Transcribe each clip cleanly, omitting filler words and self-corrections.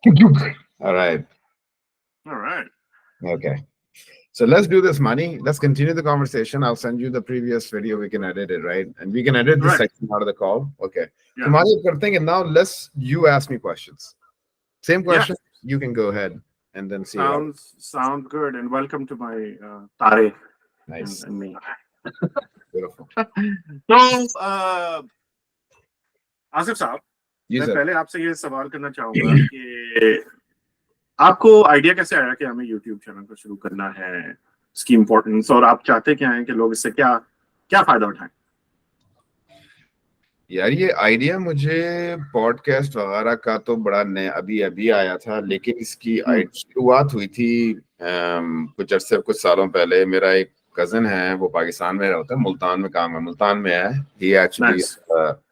All right. All right. Okay. So let's do this, Money. Let's continue the conversation. I'll send you the previous video. We can edit it, right? And we can edit this Right. section out of the call. Okay. So, Yeah. Money, good thing. And now you ask me questions. Same Yeah. question. You can go ahead and then see how. Sounds good. And welcome to my Tare Nice. and me. Beautiful. तो आसिफ साहब, You मैं said. पहले आपसे ये सवाल करना चाहूंगा कि आपको आइडिया कैसे आया कि हमें यूट्यूब चैनल को शुरू करना है, इसकी इम्पोर्टेंस, और आप चाहते क्या हैं कि लोग इससे क्या क्या फायदा उठाएं? यार ये आइडिया मुझे पॉडकास्ट वगैरह का तो बड़ा नया अभी अभी आया था, लेकिन इसकी शुरुआत हुई थी कुछ सालों पहले। मेरा एक कजन है, वो पाकिस्तान में रहता है, मुल्तान में है। ही actually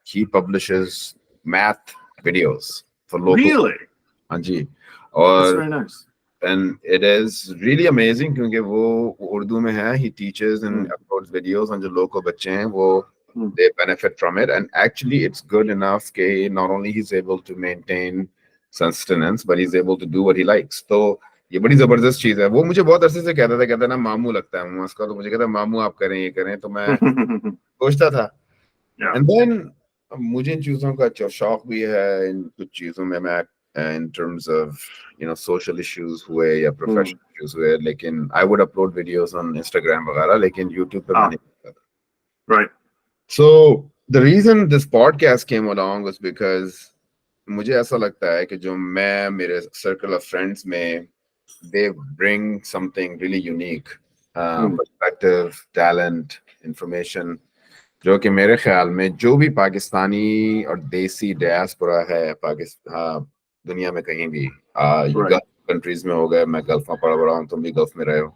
he publishes math videos for local. Really? हाँ जी। That's और very nice. and it is really amazing क्योंकि वो उर्दू में है। He teaches and uploads videos, और जो लोकल बच्चे हैं वो they benefit from it, and actually it's good enough that not only he's able to maintain sustenance but he's able to do what he likes. तो ये बड़ी जबरदस्त चीज है। वो मुझे बहुत अरसे से कहता ना मामू लगता है उसका, तो मुझे कहता मामू आप करें ये करें, तो मैं सोचता था। Yeah. And then मुझे इन चीजों का शौक भी है। इन कुछ चीजों में मैं in terms of social issues हुए या professional issues हुए, लेकिन I would upload videos on Instagram वगैरह, लेकिन YouTube पे मैं नहीं करता था। Right. So the reason this podcast came along was because मुझे ऐसा लगता है कि जो मैं मेरे circle of friends में they bring something really unique, perspective, talent, information, जो कि मेरे ख्याल में जो भी पाकिस्तानी और देसी डायस्पोरा है पाकिस्तान दुनिया में कहीं भी, गल्फ कंट्रीज में हो गए, मैं गल्फ में पढ़ रहा हूँ, तुम भी गल्फ में रहे हो,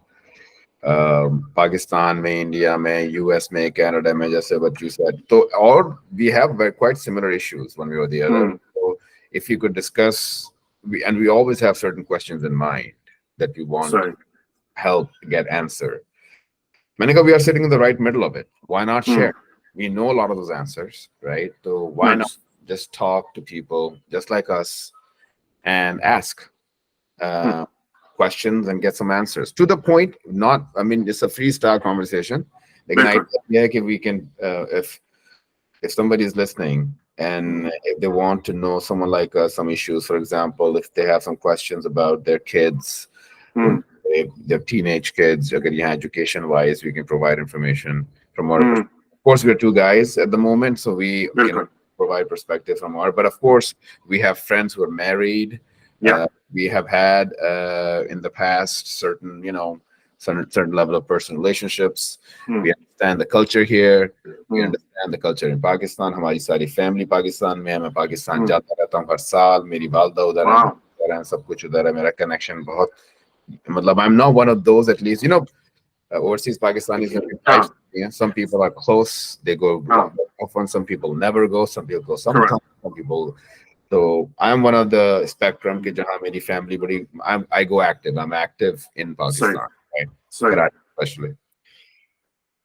पाकिस्तान में, इंडिया में, यूएस में, कनाडा में, जैसे what you said, तो और we have quite similar issues one way or the other. So if you could discuss, and we always have certain questions in mind that we want to help get answered. मैंने कहा we are sitting in the right middle of it. Why not share? We know a lot of those answers, right? So why not just talk to people just like us and ask questions and get some answers to the point. Not, I mean, it's a freestyle conversation. Like an idea, we can, if somebody is listening and if they want to know someone like us, some issues, for example, if they have some questions about their kids, their teenage kids, education wise, we can provide information from our perspective. Of course, we're two guys at the moment, so we provide perspective from our, but of course we have friends who are married. We have had in the past certain level of personal relationships. We understand the culture here. We understand the culture in Pakistan. हमारी सारी family Pakistan में है। मैं पाकिस्तान जाता रहता हूँ हर साल। मेरी वालदा उधर है, सब कुछ उधर है। मेरा connection बहुत, मतलब I'm not one of those, at least overseas Pakistanis. Some people are close, they go often. Some people never go. Some people go sometimes. Some people. So I'm one of the spectrum कि जहाँ मेरी family बड़ी, I go active. I'm active in Pakistan, right? Karachi especially.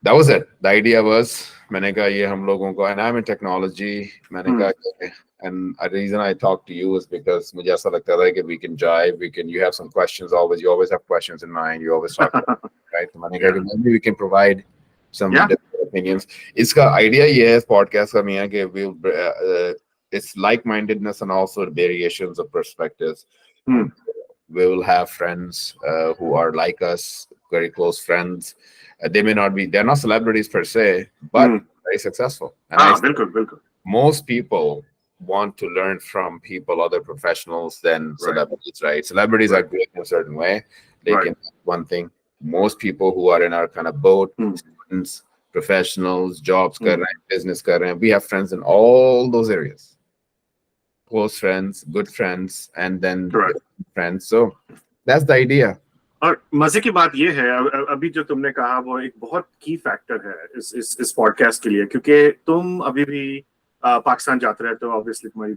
That was it. The idea was, मैंने कहा ये हम लोगों को, and I'm in technology. मैंने कहा, and the reason I talked to you is because मुझे ऐसा लगता था कि we can jive. You have some questions always. You always have questions in mind. You always talk about it, right? तो मैंने कहा कि maybe we can provide some different opinions. इसका idea ये है podcast का मियाँ कि we'll it's like-mindedness and also variations of perspectives. We will have friends who are like us, very close friends. They may not be, they're not celebrities per se, but very successful. And most people want to learn from people, other professionals than celebrities, right? Celebrities are great in a certain way. They can one thing. Most people who are in our kind of boat, students, professionals, jobs, business, we have friends in all those areas. Close friends, good friends, and then friends. So that's the idea. और मजे की बात ये है, अभी जो तुमने कहा वो एक बहुत की फैक्टर है इस पॉडकास्ट के लिए, क्योंकि तुम अभी भी पाकिस्तान जाते रहते हो. ऑब्वियसली तुम्हारी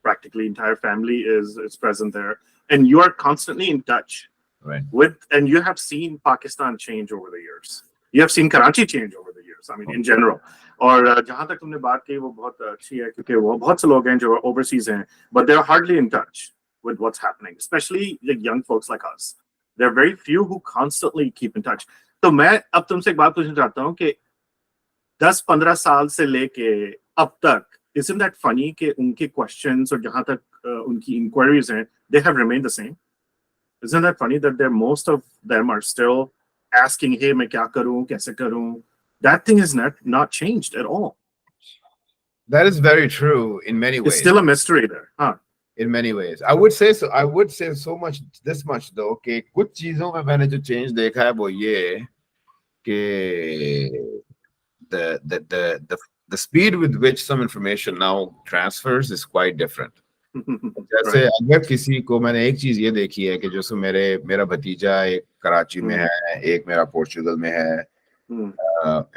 practically entire family is present there, and you are constantly in touch with, and you have seen Pakistan change over the years. You have seen Karachi change over the years. I mean, in general. और जहाँ तक तुमने बात की वो बहुत अच्छी है, क्योंकि वो बहुत से लोग हैं जो overseas हैं, but they are hardly in touch. with what's happening, especially like young folks like us. There are very few who constantly keep in touch. तो मैं अब तुमसे एक बात पूछना चाहता हूँ कि 10-15 साल से लेके अब तक, isn't that funny कि उनके questions और जहाँ तक उनकी inquiries हैं, they have remained the same? Isn't that funny that most of them are still asking, hey, मैं क्या करूँ, कैसे करूँ? That thing is not changed at all. That is very true in many ways. It's still a mystery there, huh? In many ways, I would say so. I would say so much. This much though, कि कुछ चीजों में मैंने जो change देखा है वो ये कि the speed with which some information now transfers is quite different. जैसे अगर किसी को, मैंने एक चीज ये देखी है कि जैसे मेरा भतीजा एक कराची में है, एक मेरा पोर्चुगल में है,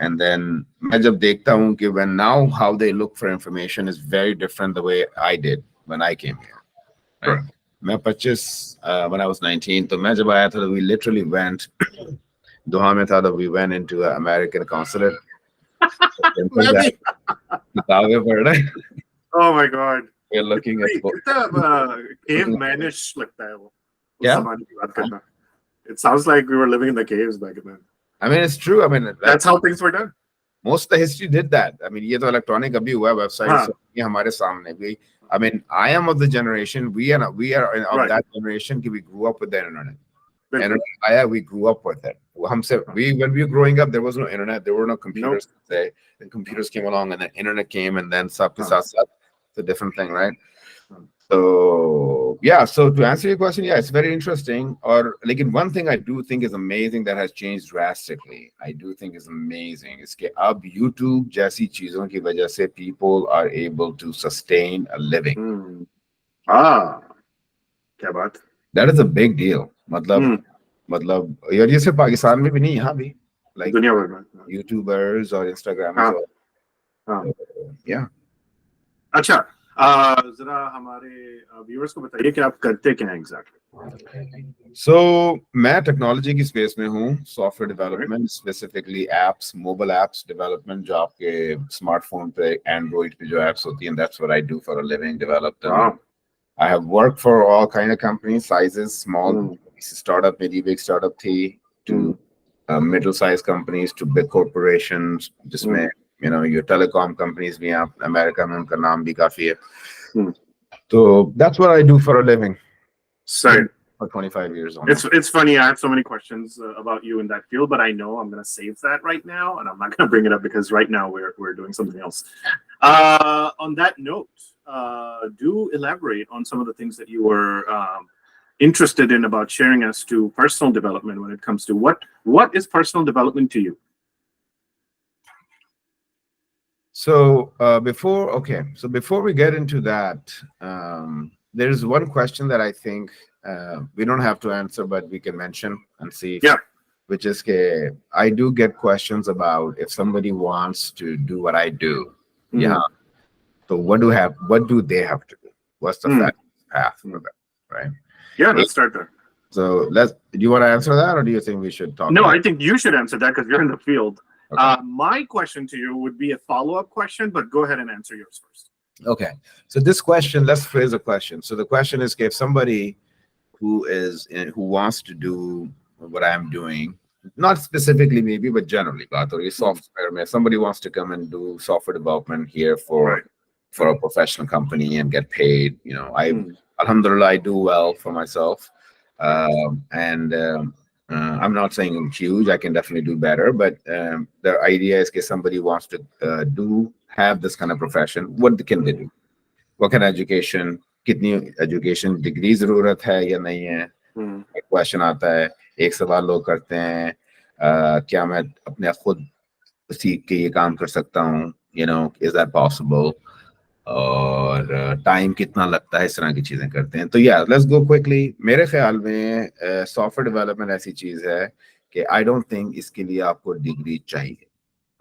and then मैं जब देखता हूँ कि when now how they look for information is very different the way I did when I came here. Right? मैं 25 when I was 19, तो मैं जब आया था, we literally went दोहा में था, that we went into an American consulate. किताबें पढ़ रहे. Oh my God. We're looking at cave-manish लगता है वो. Yeah. It sounds like we were living in the caves back then. I mean, it's true. I mean, that's how things were done. Most of the history did that. I mean, ये तो electronic अभी हुआ, websites ये हमारे सामने भी. I mean, I am of the generation. We are of that generation कि we grew up with the internet. And we grew up with it. When we were growing up, there was no internet. There were no computers. Nope. The computers came along, and the internet came, and then sab ke saath saath. It's a different thing, right? So yeah. So to answer your question, yeah, it's very interesting. Or like one thing I do think is amazing that has changed drastically. I do think is amazing is कि अब YouTube जैसी चीजों की वजह से people are able to sustain a living. क्या बात? That is a big deal. मतलब यार ये सिर्फ पाकिस्तान में भी नहीं, यहाँ भी, like दुनिया भर में YouTubers और Instagrammers और yeah. अच्छा, जरा हमारे व्यूअर्स को बताइए कि आप करते क्या हैं एग्जैक्टली. So मैं टेक्नोलॉजी की स्पेस में हूँ, software development, specifically apps, mobile apps development, जो आपके स्मार्टफोन पे, एंड्रॉइड पे जो एप्स होती हैं, that's what I do for a living, develop them. I have worked for all kind of companies, sizes, small startup, maybe big startup थी, to middle-sized companies, to big corporations, जिसमें you know your telecom companies भी हैं, America में उनका नाम भी काफी है. So that's what I do for a living. Sorry. For 25 years. It's funny. I have so many questions about you in that field, but I know I'm going to save that right now, and I'm not going to bring it up because right now we're doing something else. On that note, do elaborate on some of the things that you were interested in about sharing as to personal development when it comes to what is personal development to you? So before we get into that, there's one question that I think we don't have to answer, but we can mention and see. Yeah. Which is, I do get questions about if somebody wants to do what I do. Yeah. So what do they have to do? What's the path for them, right? Yeah, let's start there. So do you want to answer that, or do you think we should talk? No, I think you should answer that because you're in the field. Okay. My question to you would be a follow-up question, but go ahead and answer yours first. Okay. So this question, let's phrase a question. So the question is, if somebody who wants to do what I'm doing, not specifically maybe, but generally, software, somebody wants to come and do software development here for a professional company and get paid. You know, Alhamdulillah, I do well for myself. I'm not saying I'm huge. I can definitely do better, but the idea is that somebody wants to have this kind of profession. What can they do? What kind of education? कितनी education degree जरूरत है या नहीं है? एक question आता है, एक सवाल लोग करते हैं, क्या मैं अपने खुद सीख के ये काम कर सकता हूँ? You know, is that possible? और टाइम कितना लगता है, इस तरह की चीजें करते हैं. तो लेट्स गो क्विकली. मेरे ख्याल में सॉफ्टवेयर डेवलपमेंट ऐसी चीज है कि आई डोंट थिंक इसके लिए आपको डिग्री चाहिए.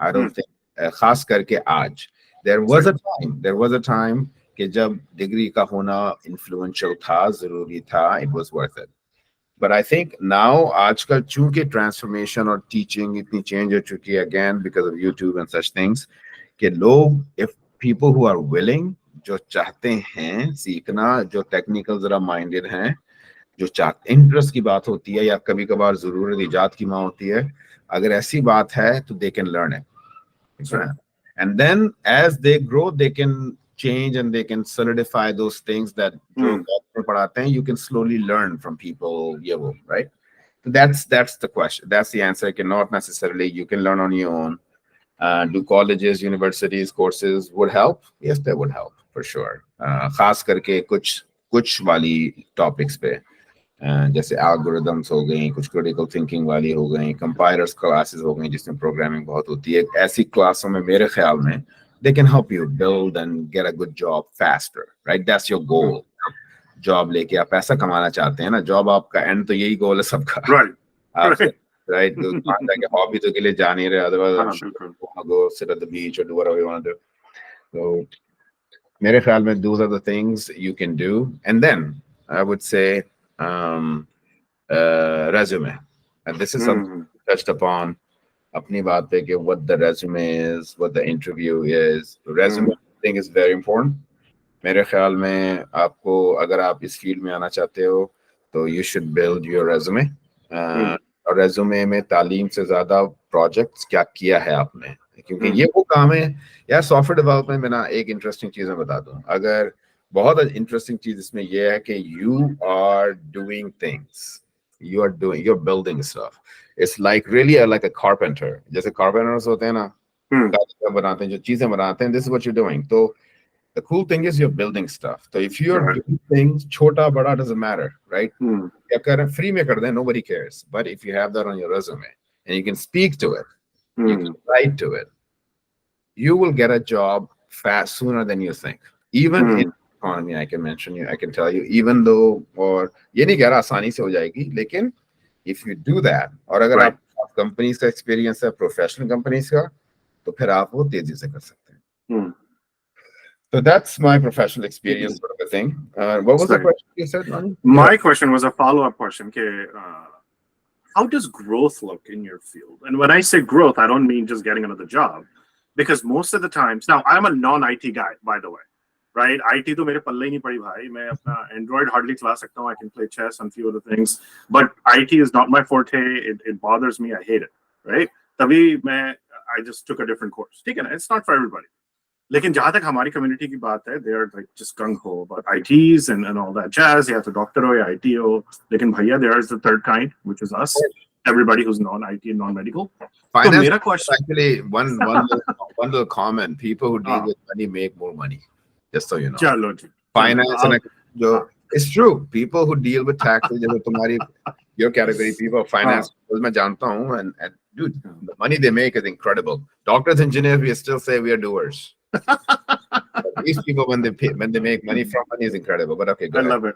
आई डोंट थिंक, खास करके आज. देयर वाज अ टाइम कि जब डिग्री का होना इन्फ्लुएंशियल था, जरूरी था, it was worth it. But I think now आजकल चूंकि ट्रांसफॉर्मेशन और टीचिंग इतनी चेंज हो चुकी है, again because of YouTube and such things, कि लोग, if people who are willing, जो चाहते हैं सीखना, जो टेक्निकल जरा माइंडेड हैं, जो चाहते, इंटरेस्ट की बात होती है या कभी कभार जरूरत इजाद की माँ होती है, अगर ऐसी बात है तो दे कैन लर्न इट, ठीक है ना, and then as they grow they can change and they can solidify those things that जो में पढ़ाते हैं, you can slowly learn from people, ये वो, right? So that's the question, that's the answer. Cannot necessarily, you can learn on your own. Do colleges, universities, courses would help? Yes, they would help for sure. खास करके कुछ वाली topics पे, जैसे algorithms हो गई, कुछ critical thinking वाली हो गई, compilers classes हो गई जिसमें programming बहुत होती है, ऐसी क्लासों में मेरे ख्याल में they can help you build and get a good job faster, right? That's your goal. Job लेके आप पैसा कमाना चाहते हैं ना, job आपका end तो यही goal है सबका, right? Right? हॉबी तो के लिए जा नहीं रहे, otherwise I'm sure you want to go sit at the beach or do whatever you want to do. So मेरे ख्याल में those are the things you can do. And then I would say resume, and this is something touched upon अपनी बात पे कि what the resume is, what the interview is. Resume thing is very important. मेरे ख्याल में आपको, अगर आप इस फील्ड में आना चाहते हो तो you should build your resume. और रेज्यूमे में तालीम से ज्यादा प्रोजेक्ट्स क्या किया है आपने, क्योंकि ये वो काम है यार। सॉफ्टवेयर डेवलपमेंट में ना एक इंटरेस्टिंग चीज मैं बता दूं, अगर बहुत इंटरेस्टिंग चीज इसमें ये है कि you are doing things, you building stuff. It's like really like a carpenter, जैसे कारपेंटर्स होते हैं ना, बनाते हैं जो चीजें बनाते हैं, this is what you doing. तो the cool thing is you're building stuff. So if you're doing things, chota bada doesn't matter, right? Free में कर दें, nobody cares. But if you have that on your resume and you can speak to it, you can write to it, you will get a job fast sooner than you think. Even in economy, I can tell you, even though, और ये नहीं कह रहा आसानी से हो जाएगी, लेकिन if you do that, और अगर आप कंपनीज का एक्सपीरियंस है, प्रोफेशनल कंपनीज का, तो फिर आप वो तेजी से कर सकते हैं. So that's my professional experience sort of a thing. What was the question you said, Mani? My question was a follow-up question. How does growth look in your field? And when I say growth, I don't mean just getting another job, because most of the times, now I'm a non-IT guy, by the way, right? IT तो मेरे पल्ले ही नहीं पड़ी भाई. मैं अपना Android hardly चला सकता हूँ. I can play chess and few other things, but IT is not my forte. It bothers me. I hate it, right? तभी I just took a different course. ठीक है ना? It's not for everybody. लेकिन जहां तक हमारी community की बात है, they are like just gung ho about ITs and all that jazz. या तो डॉक्टर हो या IT हो, लेकिन भैया there is the third kind, which is us, everybody who's non-IT and non-medical. Finance, तो मेरा question, actually one little comment: people who deal with money make more money. Just so you know. चलो जी. Finance and जो it's true. People who deal with taxes, जैसे तुम्हारी your category people, finance, मैं जानता हूँ, and dude, the money they make is incredible. Doctors, engineers, we still say we are doers. These people when they make money from money is incredible. But okay, go ahead.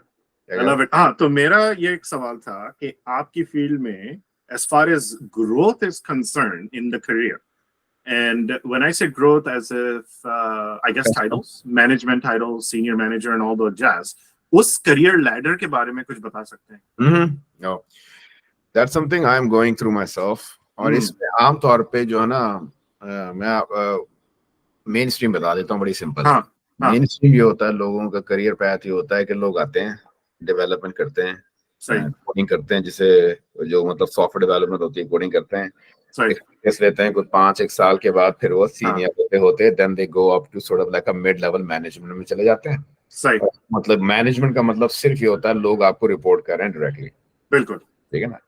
I love it. हाँ, तो मेरा ये एक सवाल था कि आपकी field में, as far as growth is concerned in the career, and when I say growth, as if I guess titles, management titles, senior manager, and all the jazz, उस career ladder के बारे में कुछ बता सकते हैं? No, that's something I'm going through myself. और इसमें आमतौर पे जो है ना, मैं मेन स्ट्रीम बता देता हूँ, बड़ी सिंपल. मेन स्ट्रीम ये होता है, लोगों का करियर पैथ ये होता है कि लोग आते हैं, डेवलपमेंट करते हैं, कोडिंग करते हैं, जिसे जो मतलब सॉफ्टवेयर डेवलपमेंट होती है, कोडिंग करते हैं, एक्सपीरियंस लेते हैं कुछ 5-1 साल के बाद, फिर वो सीनियर होते हैं, then they go up to sort of like a mid level management में चले जाते हैं. मतलब मैनेजमेंट का मतलब सिर्फ ये होता है लोग आपको रिपोर्ट कर रहे हैं डायरेक्टली. बिल्कुल ठीक है ना,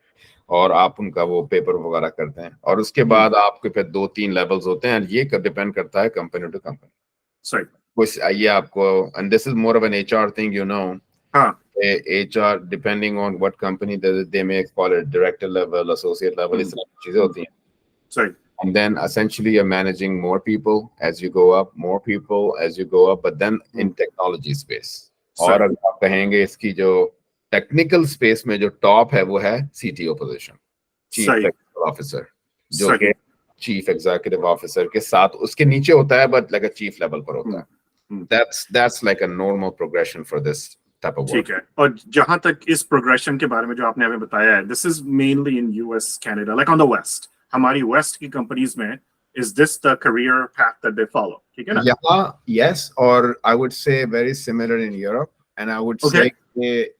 और आप उनका वो पेपर वगैरह करते हैं, और उसके बाद आपके पे 2-3 लेवल्स होते हैं. ये डिपेंड करता है कंपनी टू कंपनी. कुछ ये आपको, and this is more of an HR thing, you know. HR depending on what company they may call it director level, associate level, इस तरह की चीजें होती हैं. And then essentially you're managing more people as you go up, more people as you go up, but then in technology space. और अगर आप कहेंगे इसकी जो टेक्निकल स्पेस में जो टॉप है वो है CTO position, chief technical officer, जो कि चीफ एग्जीक्यूटिव ऑफिसर के साथ उसके नीचे होता है, but like a chief level पर होता है. That's like a normal progression for this type of work. ठीक है. और जहां तक इस प्रोग्रेशन के बारे में जो आपने हमें बताया है, this is mainly in US, Canada, like on the west. हमारी वेस्ट की कंपनीज में is this the career path that they follow? ठीक है ना? Yeah, yes, or I would say very similar in Europe, and I would Okay. say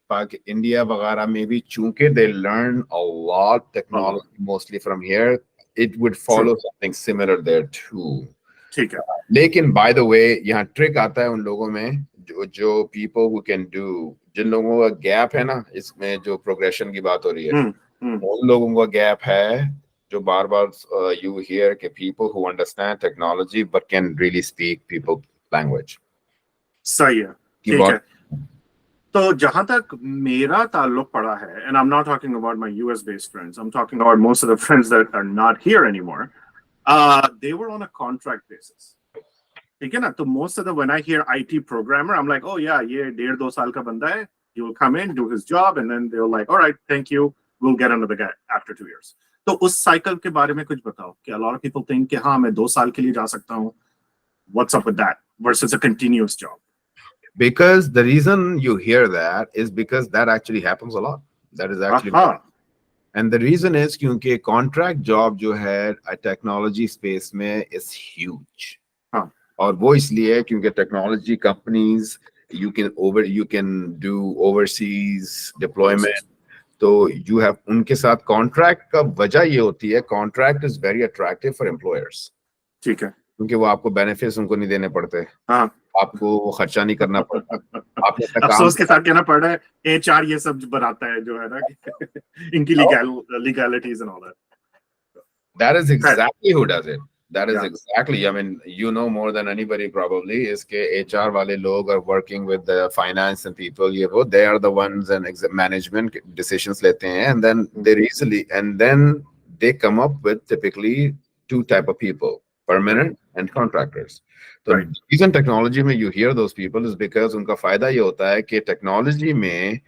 India वगैरह में भी चूंकि they learn a lot technology mostly from here, it would follow something similar there too. ठीक है. लेकिन by the way यहाँ trick आता है उन लोगों में जो people who can do, जिन लोगों का गैप है ना, इसमें जो प्रोग्रेशन की बात हो रही है, उन लोगों का गैप है जो बार बार you hear कि people who understand technology but can really speak people language. सही है. ठीक है. तो जहां तक मेरा ताल्लुक पड़ा है, and I'm not talking about my US based friends, I'm talking about most of the friends that are not here anymore. They were on a contract basis. ठीक है ना? तो most of the when I hear IT programmer, I'm like, oh yeah, ये 1.5-2 साल का बंदा है, he will come in, do his job, and then they're like, all right, thank you, we'll get another guy after 2 years. तो उस cycle के बारे में कुछ बताओ कि a lot of people think कि हाँ मैं 2 साल के लिए जा सकता हूँ. What's up with that versus a continuous job? Because the reason you hear that is because that actually happens a lot. That is actually and the reason is क्योंकि contract job जो है technology space में is huge. और वो इसलिए क्योंकि technology companies you can do overseas deployment. तो you have उनके साथ contract का वजह ये होती है, contract is very attractive for employers. ठीक है. क्योंकि वो आपको benefits उनको नहीं देने पड़ते. हाँ. आपको वो खर्चा नहीं करना पड़ता. आपने अपना काम अफसोस के साथ कहना पड़ रहा है, HR ये सब बनाता है जो है ना, इनकी legalities and all that. That is exactly who does it. That is exactly, I mean, you know more than anybody probably, is के HR वाले लोग are working with the finance and people, ये वो, they are the ones and management decisions लेते हैं, and then they come up with typically 2 type of people, permanent and contractors. So reason technology में you hear those people is because उनका फायदा ये होता है कि technology में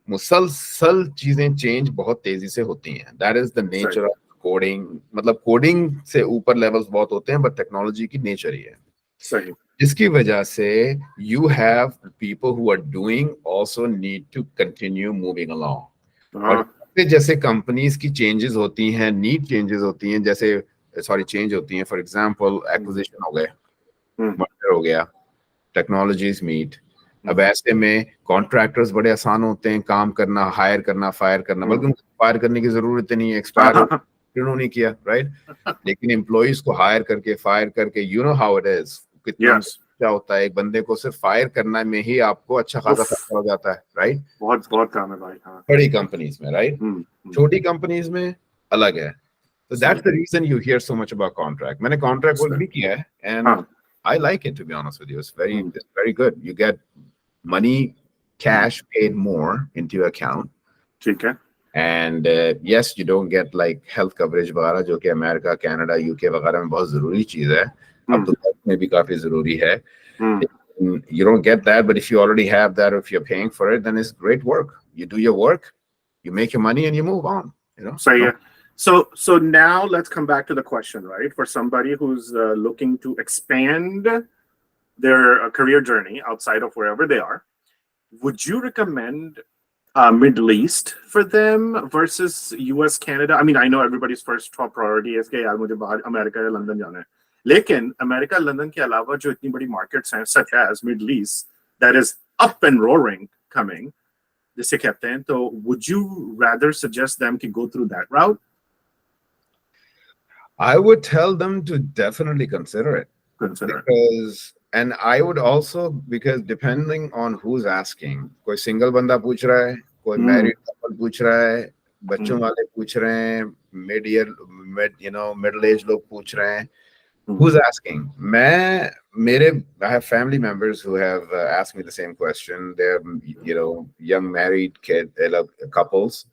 मुसलसल चीजें change बहुत तेजी से होती हैं. That is the nature of coding. मतलब कोडिंग से ऊपर लेवल्स बहुत होते हैं, बट टेक्नोलॉजी की नेचर ही है. सही. जिसकी वजह से you have people who are doing also need to continue moving along. और जैसे कंपनीज की चेंजेस होती हैं, नीड चेंजेस होती हैं, जैसे चेंज होती हैं. फॉर एग्जांपल एक्विजिशन हो गए, मर्जर हो गया, टेक्नोलॉजीज मीट. अब ऐसे में कॉन्ट्रैक्टर्स बड़े आसान होते हैं काम करना, हायर करना, फायर करना, बल्कि उनको फायर करने की जरूरत नहीं है, एक्सपायर नहीं किया, राइट. लेकिन एम्प्लॉइज को हायर करके, फायर करके, you know how it is, कितना क्या होता है. एक बंदे को सिर्फ फायर करना में ही आपको अच्छा खासा पैसा हो जाता है, राइट. बहुत बहुत काम है भाई. बड़ी कंपनीज में, राइट. छोटी कंपनीज में अलग है. So that's the reason you hear so much about contract. मैंने contract work भी किया है, and I like it, to be honest with you. It's very good. You get money, cash paid more into your account. ठीक है. And yes, you don't get like health coverage वगैरह, जो कि America, Canada, UK वगैरह में बहुत जरूरी चीज है. अब तो में भी काफी जरूरी है. You don't get that, but if you already have that, or if you're paying for it, then it's great work. You do your work, you make your money, and you move on. You know. So now let's come back to the question, right? For somebody who's looking to expand their career journey outside of wherever they are, would you recommend Middle East for them versus US, Canada? I mean, I know everybody's first top priority is कि यार मुझे बाहर America या London जाना है. लेकिन America, London के अलावा जो इतनी बड़ी markets हैं, such as Middle East, that is up and roaring coming, जिसे कहते हैं, तो would you rather suggest them to go through that route? I would tell them to definitely consider it. And I would also, because depending on who's asking, कोई single बंदा पूछ रहा है, कोई married couple पूछ रहा है, बच्चों वाले पूछ रहे हैं, middle age लोग पूछ रहे हैं. Who's asking? I have family members who have asked me the same question. They're young married couples,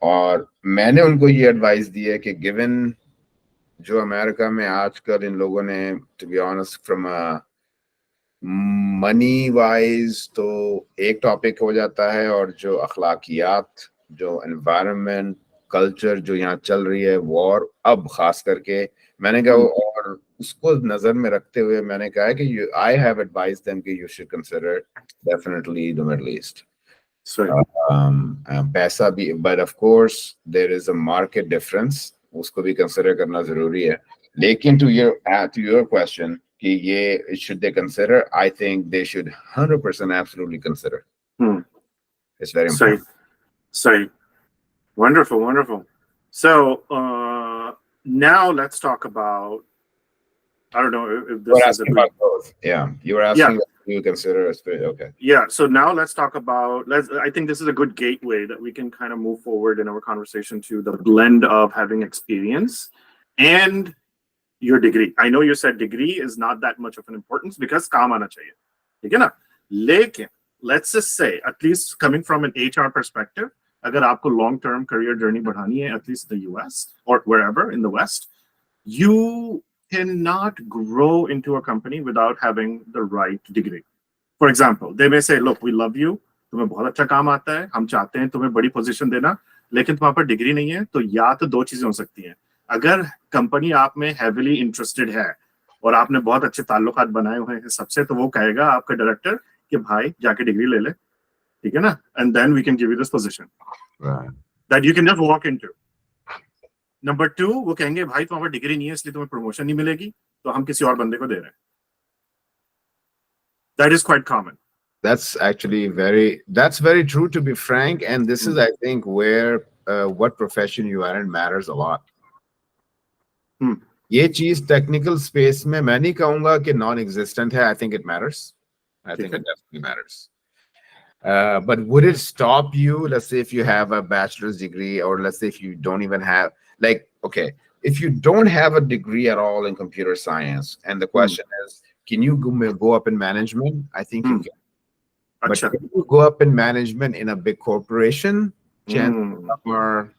और मैंने उनको ये advice दी है कि given जो अमेरिका में आजकल इन लोगों ने, to be honest, from a money wise तो एक टॉपिक हो जाता है, और जो अखलाकियात, जो environment, culture जो यहाँ चल रही है, war, अब खास करके मैंने कहा, और उसको नजर में रखते हुए मैंने कहा है कि I have advised them कि you should consider definitely the Middle East. पैसा भी, but of course there is a market difference, उसको भी कंसिडर करना जरूरी है. लेकिन to your question कि ये should they consider, I think they should 100% absolutely consider. It's very important. Sorry. Wonderful, wonderful. So now let's talk about, I don't know if We're this is a asking good, about both. Yeah, you were asking what you consider as good. Okay. yeah. So now let's talk about, I think this is a good gateway that we can kind of move forward in our conversation to the blend of having experience and your degree. I know you said degree is not that much of an importance because काम आना चाहिए, ठीक है ना? लेकिन let's just say, at least coming from an HR perspective, अगर आपको long term career journey बढ़ानी है, at least the US or wherever in the West, you cannot grow into a company without having the right degree. For example, they may say, look, we love you, तुम्हें बहुत अच्छा काम आता है, हम चाहते हैं तुम्हें बड़ी पोजीशन देना, लेकिन तुम्हारे पास डिग्री नहीं है, तो या तो दो चीजें हो सकती हैं. अगर कंपनी आप में हेविली इंटरेस्टेड है और आपने बहुत अच्छे ताल्लुकात बनाए हुए हैं सबसे, तो वो कहेगा आपका डायरेक्टर कि भाई जाके डिग्री ले ले, ठीक है ना, and then we can give you this position that you can just walk into. Number 2, वो कहेंगे भाई तुम्हारा डिग्री नहीं है इसलिए तुम्हें प्रमोशन नहीं मिलेगी, तो हम किसी और बंदे को दे रहे हैं. That is quite common. That's actually that's very true, to be frank. And this is, I think, where what profession you are in matters a lot. ये चीज टेक्निकल स्पेस में मैं नहीं कहूंगा कि नॉन एग्जिस्टेंट है. I think it matters. I think it definitely matters. But would it stop you, let's say, if you have a bachelor's degree, or let's say if you don't even have, like, okay, if you don't have a degree at all in computer science, and the question is, can you go up in management? I think you can. But if you go up in management in a big corporation, chances are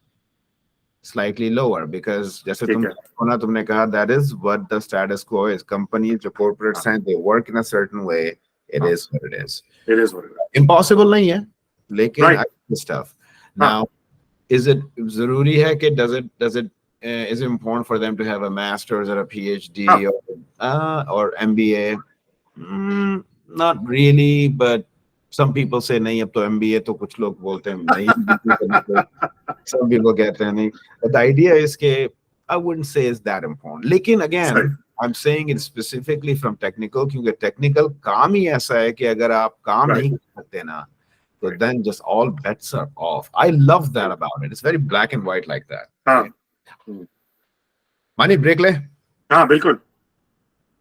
slightly lower, because तुमने कहा, that is what the status quo is. Companies, the corporate side, they work in a certain way. It is what it is. It is what it is. Impossible नहीं है, लेकिन this stuff. Now, is it ज़रूरी है कि is it important for them to have a master's or a PhD or MBA? Not really, but some people say नहीं, अब तो MBA तो कुछ लोग बोलते हैं नहीं. Some people get any. But the idea is कि I wouldn't say it's that important. लेकिन again, I'm saying it specifically from technical, क्योंकि technical काम ही ऐसा है कि अगर आप काम नहीं करते ना, so then just all bets are off. I love that about it. It's very black and white like that. Mani, break le? बिल्कुल.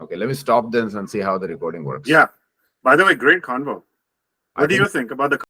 Okay, let me stop this and see how the recording works. Yeah. By the way, great convo. What do you think about the